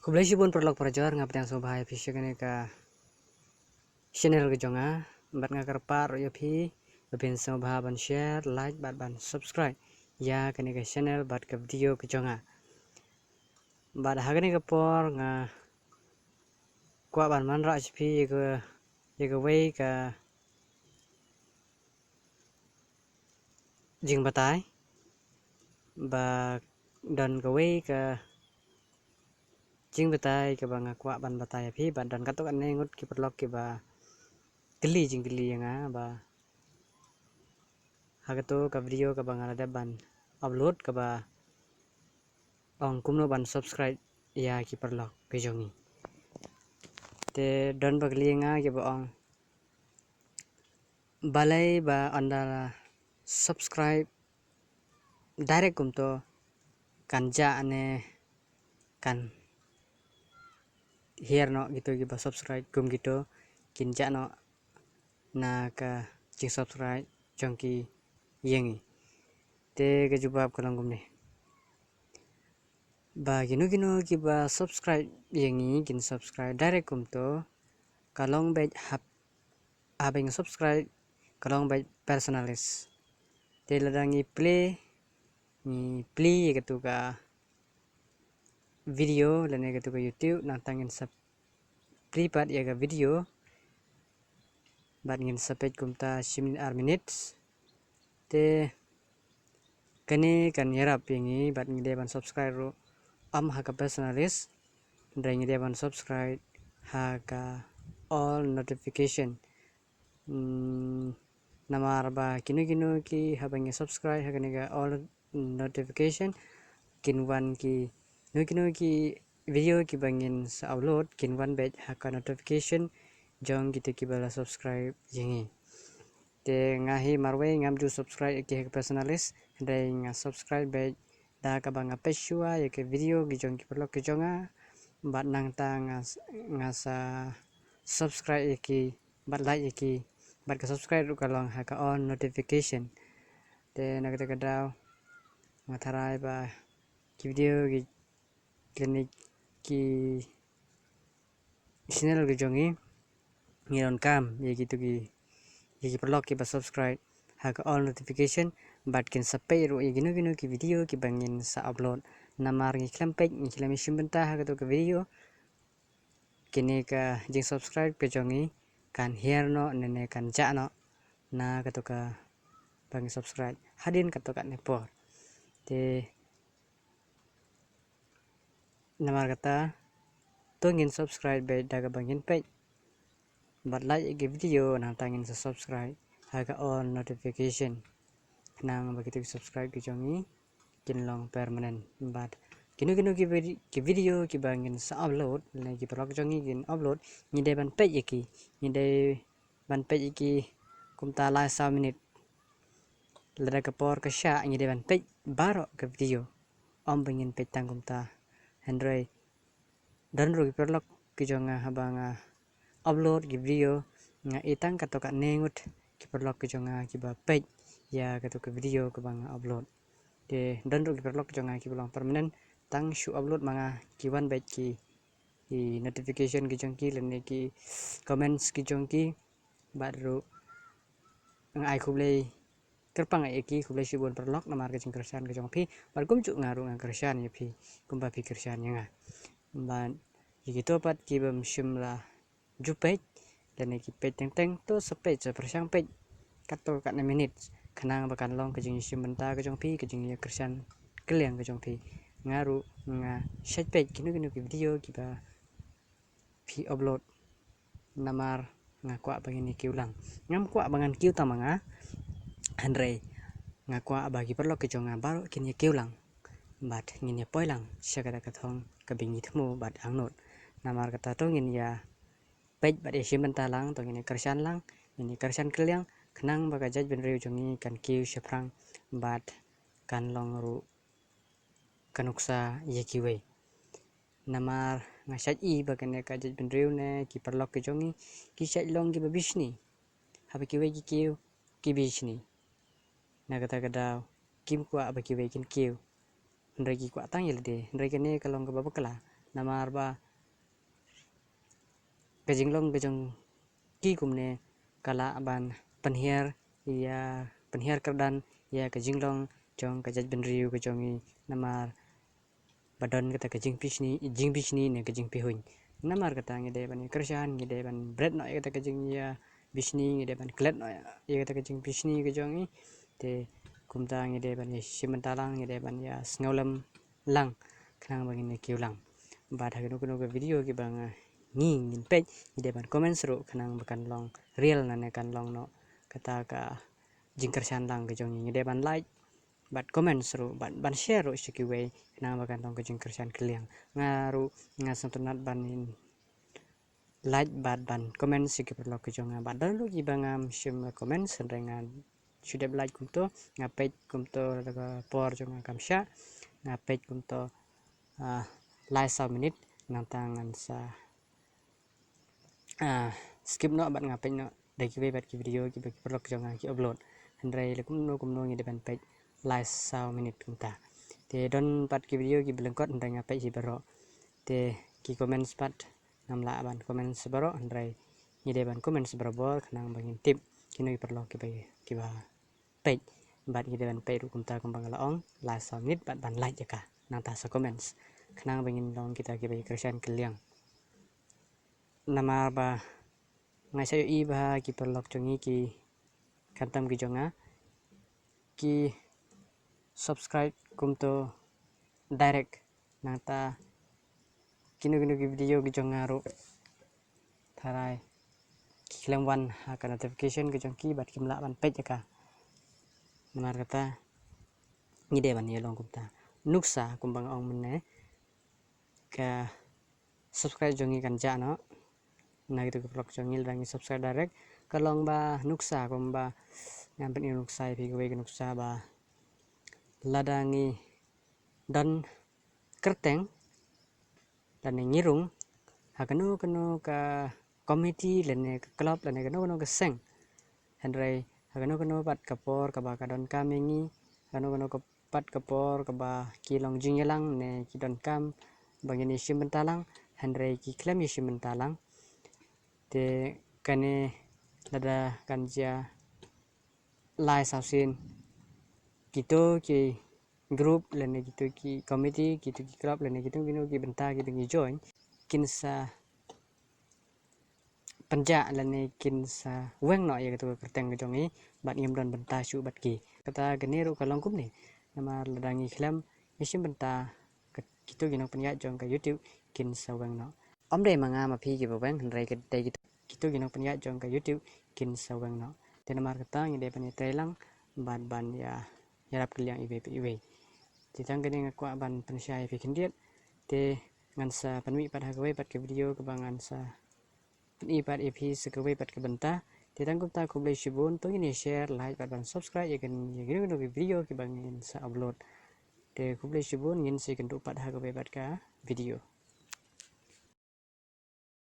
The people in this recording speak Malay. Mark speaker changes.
Speaker 1: Kublai pun perlok perjor ngap yang so bahaya fisik ini ka channel ke jonga bat ngakar par yo phi ben so bah ban share like bat ban subscribe ya kene ke channel bat ke video ke jonga bat hagani ke por nga kwa ban man ra phi ye ke wei ka jing batai ba dan ke wei ka jing batai ke bang kwa ban batai phi ban dan katok ane ngut ki perlok ki ba geli jing geli nga ba hagato ka video ka bang ada ban upload ka ba ong kumno ban subscribe ya ki perlok ke jongi te don bagli nga ki ba ong balai ba andara subscribe direct kumto kanja ane kan here no gitu ki ba subscribe kum gitu kinja no na ka jing subscribe jongki yengi te ke jubab kalong gumne ba ginu ki ba subscribe yengi kin subscribe direct kumto kalong be habeng subscribe kalong be personalis te ladangi play gitu ka video lene gitu ka YouTube nantangin sub privat ya ka video bat ngin sapet kumta simin minutes te kani kan yarap yengi bat ngide ban subscribe ro am haka personalis ndai ngide ban subscribe haka all notification namar ba kinu ki habang subscribe haka niga all notification kinwan ki nu ki video ki bangin sa upload kinwan bet haka notification jong gitu ki bala subscribe yengi te ngahi marwe ngam ju subscribe ki haka personalis ndai nga subscribe bet da ka banga pesua ya ke video ki jong ki perlo ki jonga bat nang ta ngasa subscribe ki bat like ki bat ka subscribe ru kalong haka on notification te nagata kadaw matharai ba ki video ki klinik ki channel ki jongi ngiron kam ye gitu ki perlo ki ba subscribe haka all notification bat kin sapai ru ye ginu ki video ki bangin sa upload namar ngi klempek ngi klemi simbenta haka to ke video kini ka jing subscribe ke jongi kan here no nene kan ja no na katoka bang subscribe hadin katoka nepor te namar kata tungin subscribe be daga bangin page bat like ke video nang tangin sa subscribe haga on notification nang begitu subscribe ke jongi kinlong permanent bat kinu ki video ki bangin sa upload lagi perok jongi kin upload ngide ban page ki ngide ban page ki kumta la sa minute lada ke por ke sya ngide ban page baro ke video om bangin page tang kumta android dan ro ki perlok ki jonga habanga upload ki video nga itang katoka nengut ki perlok ki jonga ki ba page ya katoka video ke bang upload de dan ro ki perlok jonga ki belong permanent tang shu upload manga ki one batch ki notification ki jongki lene ki comments ki jongki baru ngai kublai kerpang ki kublai sibon perlok namar ke jing kersan ke jongpi bar kum cu ngaru ngang kersan ya pi kumba pi kersan nga ban gitu pat ki bam shimla jupet lene ki pet teng to sepet se persang pet kato kat 6 menit kenang bakan long ke jing simbenta ke jongpi ke jing kersan keliang ke jongpi ngaru nga set page kinu ki video ki ba pi upload namar ngakwa bangini kiulang ngam kwa bangan kiu tamanga andre ngakwa bagi perlo ke jonga baru kini kiulang bat ngini poilang syakata kathong kabingi thmu bat angnot namar kata to ngin ya page bat isi mentalang to ngini kersan lang ngini kersan keliang kenang baga jaj benriu jongi kan kiu syafrang bat kan long ru kanuksa yekiwe namar ngasaj i bagane ka jaj benriu ne ki perlok ke jongi ki saj long ki babisni habe kiwe ki kiu ki bisni na kata kadaw kim kwa ba kiwe kin kiu ndrai ki kwa tang yelde ndrai kene kalong ka babakala namar ba kajinglong kejong ki kumne kala ban penhiar ya penhiar kerdan ya kajinglong jong kajaj benriu kejongi namar badon kata kajing pisni ne kajing pihuin namar kata ngide ban kersan ngide ban bread no kata kajing ya bisni ngide ban klet no ya kata kajing pisni kejongi te kumta ngide ban simentalang ngide ban ya sngolam lang khnang bangin kiulang ba thagno kuno video ki bang ngin pej ngide ban comment seru khnang bakan long real nane kan long no kata ka jingkersan lang kejong ngide ban like bat comment seru ban share ro siki way khnang bakan long kejing kersan keliang ngaru ngasontonat ban like ban comment siki perlo kejong bat dan lu gibangam sim comment senrengan sudah like kumto ngapej kumto por jong kamsha ngapej kumto like 1 menit nantangan sa skip no bat ngapej no dagi bat ki video ki perlo kejong ki upload handrai lekum no ngi depan page like 1 menit kumta te don pat ki video ki belengkot handrai ngapej si bero te ki comment pat namla ban comment sebero handrai ngi depan comment sebero bor khnang bangin tip kino perlo ki ba page bat ngi depan page kumta kumbang laong like 1 menit bat ban like jaka nang ta sa comments khnang bangin long kita ki bai kersan keliang nama ba ngai sayo i ba ki perlo jongi ki kantam ki jonga ki subscribe kumto direct nata kino ki video ki jonga ro tharai kilam wan haka notification ki jong ki bat kimla ban page ka namar kata ngide ban ye long kumta nuksa kumbang ong mene ka subscribe jongi kan jano na gitu vlog jongi dangi subscribe direct kalong ba nuksa kumba ngampen nuksa pi gue nuksa ba ladangi dan kerteng dan ngirung hakanu ka komiti lene klub lene kanu ke seng handrai hakanu pat kapor kaba kadon kamengi kanu pat kapor kaba kilong jingelang ne kidon kam bangini simentalang handrai ki klem simentalang te kane lada kanja lai sausin gitu ki grup lene gitu ki komiti gitu ki klub lene gitu gino ki benta gitu ki join kinsa penja lene kinsa weng no ya gitu kerteng jongi bat ngim don benta su bat ki kata geniru kalong kum ni nama ladangi klem isim benta gitu gino penja jong ka YouTube kinsa weng no omre manga ma phi ki bawang handrai ke dai gitu gino penja jong ka YouTube kinsa weng no te namar kata ngi de pani trelang ban ya yarap keliang iwe titang gini ngakwa ban pensyai fi kendiet te ngansa panmi pat hagawe pat ke video kebangan sa peni pat ep segawe pat ke benta titang kumta ko blai shibun to ini share like pat ban subscribe ya gini video ke bangin sa upload te ko blai shibun ngin se kendu pat hagawe pat ka video